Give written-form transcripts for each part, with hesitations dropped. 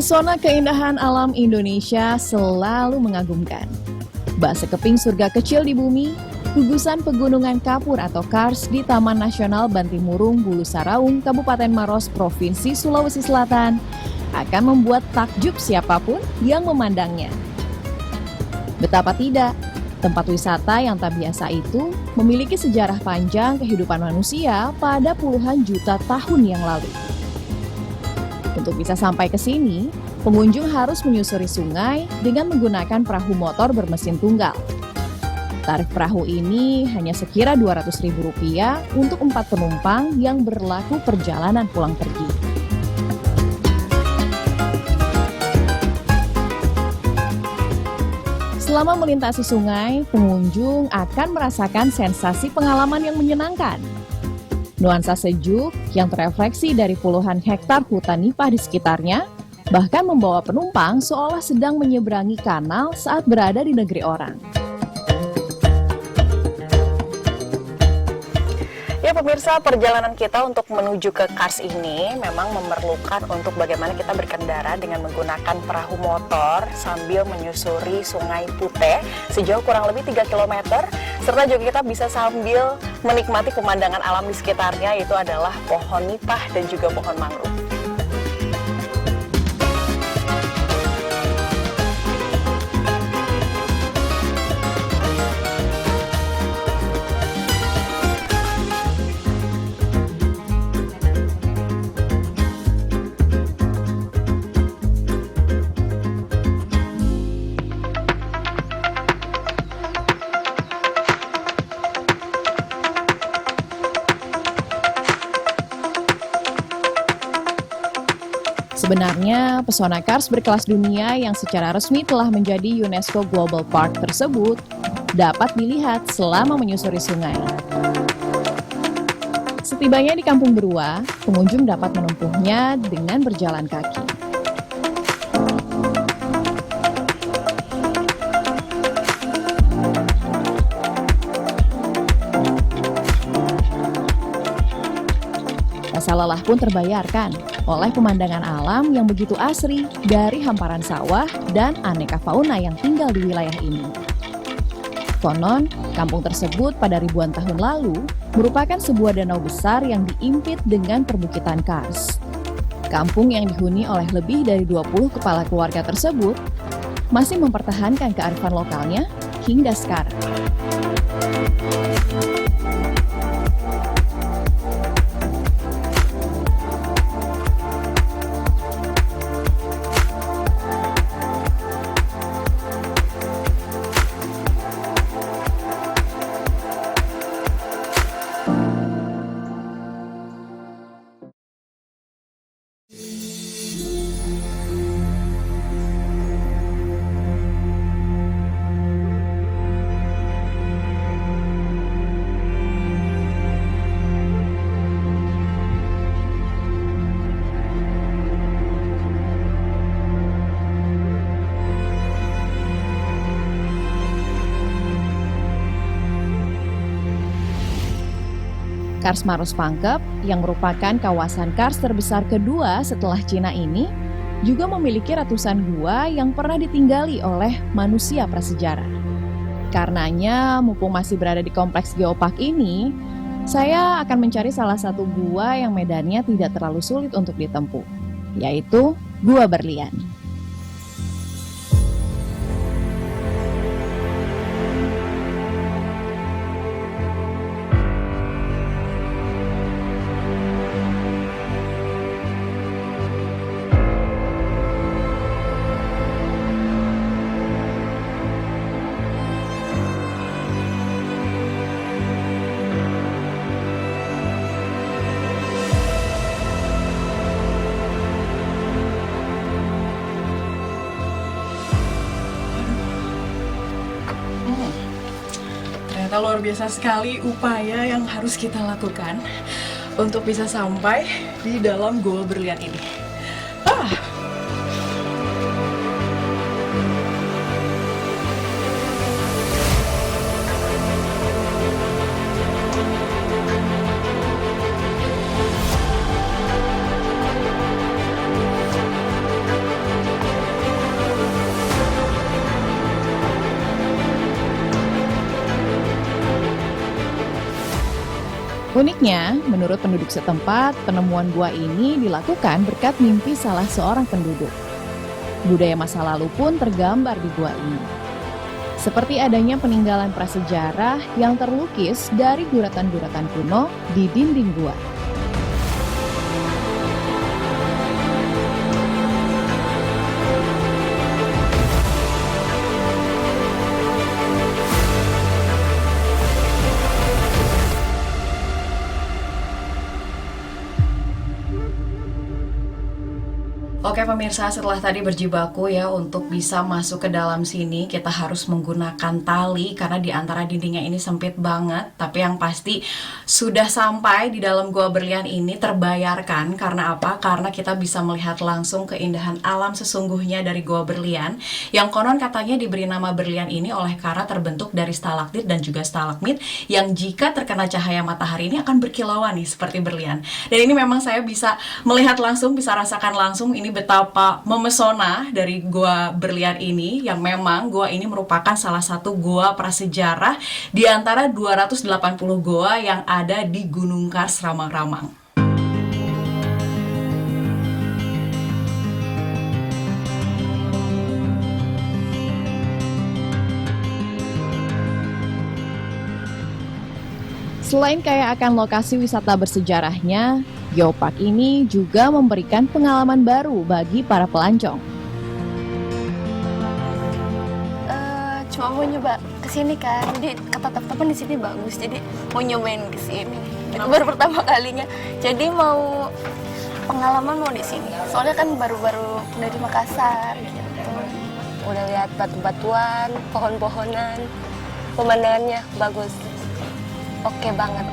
Pesona keindahan alam Indonesia selalu mengagumkan. Bak sekeping surga kecil di bumi, gugusan pegunungan kapur atau kars di Taman Nasional Bantimurung, Bulu Saraung, Kabupaten Maros, Provinsi Sulawesi Selatan akan membuat takjub siapapun yang memandangnya. Betapa tidak, tempat wisata yang tak biasa itu memiliki sejarah panjang kehidupan manusia pada puluhan juta tahun yang lalu. Untuk bisa sampai ke sini, pengunjung harus menyusuri sungai dengan menggunakan perahu motor bermesin tunggal. Tarif perahu ini hanya sekira Rp200.000 untuk 4 penumpang yang berlaku perjalanan pulang pergi. Selama melintasi sungai, pengunjung akan merasakan sensasi pengalaman yang menyenangkan. Nuansa sejuk yang terefleksi dari puluhan hektar hutan nipah di sekitarnya, bahkan membawa penumpang seolah sedang menyeberangi kanal saat berada di negeri orang. Ya pemirsa, perjalanan kita untuk menuju ke Kars ini memang memerlukan untuk bagaimana kita berkendara dengan menggunakan perahu motor sambil menyusuri Sungai Puteh sejauh kurang lebih 3 km, serta juga kita bisa sambil menikmati pemandangan alam di sekitarnya, yaitu adalah pohon nipah dan juga pohon mangrove. Sebenarnya, pesona kars berkelas dunia yang secara resmi telah menjadi UNESCO Global Park tersebut dapat dilihat selama menyusuri sungai. Setibanya di Kampung Berua, pengunjung dapat menempuhnya dengan berjalan kaki. Rasa lelah pun terbayarkan oleh pemandangan alam yang begitu asri dari hamparan sawah dan aneka fauna yang tinggal di wilayah ini. Konon, kampung tersebut pada ribuan tahun lalu merupakan sebuah danau besar yang diimpit dengan perbukitan kars. Kampung yang dihuni oleh lebih dari 20 kepala keluarga tersebut masih mempertahankan kearifan lokalnya hingga sekarang. Kars Maros Pangkep, yang merupakan kawasan kars terbesar kedua setelah Cina ini, juga memiliki ratusan gua yang pernah ditinggali oleh manusia prasejarah. Karenanya, mumpung masih berada di kompleks geopark ini, saya akan mencari salah satu gua yang medannya tidak terlalu sulit untuk ditempuh, yaitu Gua Berlian. Ternyata luar biasa sekali upaya yang harus kita lakukan untuk bisa sampai di dalam Gua Berlian ini. Uniknya, menurut penduduk setempat, penemuan gua ini dilakukan berkat mimpi salah seorang penduduk. Budaya masa lalu pun tergambar di gua ini. Seperti adanya peninggalan prasejarah yang terlukis dari guratan-guratan kuno di dinding gua. Oke pemirsa, setelah tadi berjibaku ya untuk bisa masuk ke dalam sini kita harus menggunakan tali karena di antara dindingnya ini sempit banget. Tapi yang pasti sudah sampai di dalam gua berlian ini terbayarkan. Karena apa? Karena kita bisa melihat langsung keindahan alam sesungguhnya dari gua berlian, yang konon katanya diberi nama berlian ini oleh karena terbentuk dari stalaktit dan juga stalagmit yang jika terkena cahaya matahari ini akan berkilauan nih seperti berlian. Dan ini memang saya bisa melihat langsung, bisa rasakan langsung ini betapa memesona dari gua berlian ini, yang memang gua ini merupakan salah satu gua prasejarah di antara 280 gua yang ada di Gunung Kars Ramang-Ramang. Selain kaya akan lokasi wisata bersejarahnya, Geopark ini juga memberikan pengalaman baru bagi para pelancong. Cuma mau nyoba kesini kan, jadi kata teman-teman di sini bagus, jadi mau nyobain kesini. Baru pertama kalinya, jadi mau pengalaman mau di sini. Soalnya kan baru-baru dari Makassar gitu. Udah lihat batu-batuan, pohon-pohonan, pemandangannya bagus. Oke banget.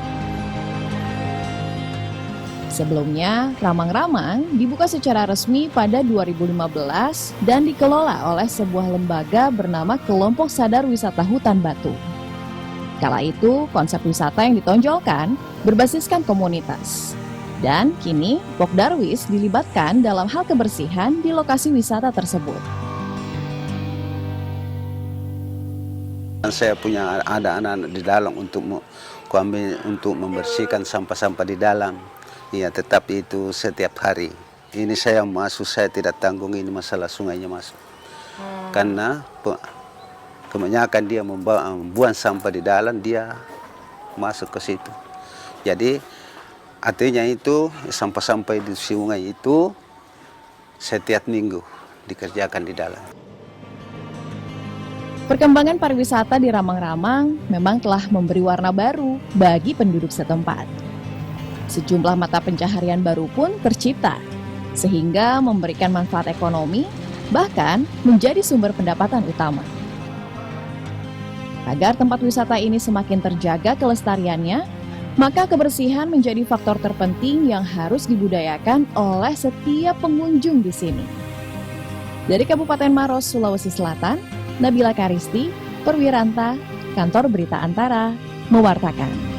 Sebelumnya, Ramang-Ramang dibuka secara resmi pada 2015 dan dikelola oleh sebuah lembaga bernama Kelompok Sadar Wisata Hutan Batu. Kala itu, konsep wisata yang ditonjolkan berbasiskan komunitas. Dan kini, Pokdarwis dilibatkan dalam hal kebersihan di lokasi wisata tersebut. Saya punya ada anak-anak di dalam untuk membersihkan sampah-sampah di dalam. Ya, tetapi itu setiap hari. Ini saya masuk, saya tidak tanggung ini masalah sungainya masuk. Karena kebanyakan dia membuang sampah di dalam, dia masuk ke situ. Jadi artinya itu sampah-sampah di sungai itu setiap minggu dikerjakan di dalam. Perkembangan pariwisata di Ramang-Ramang memang telah memberi warna baru bagi penduduk setempat. Sejumlah mata pencaharian baru pun tercipta, sehingga memberikan manfaat ekonomi, bahkan menjadi sumber pendapatan utama. Agar tempat wisata ini semakin terjaga kelestariannya, maka kebersihan menjadi faktor terpenting yang harus dibudayakan oleh setiap pengunjung di sini. Dari Kabupaten Maros, Sulawesi Selatan, Nabila Karisti, Perwiranta, Kantor Berita Antara, mewartakan.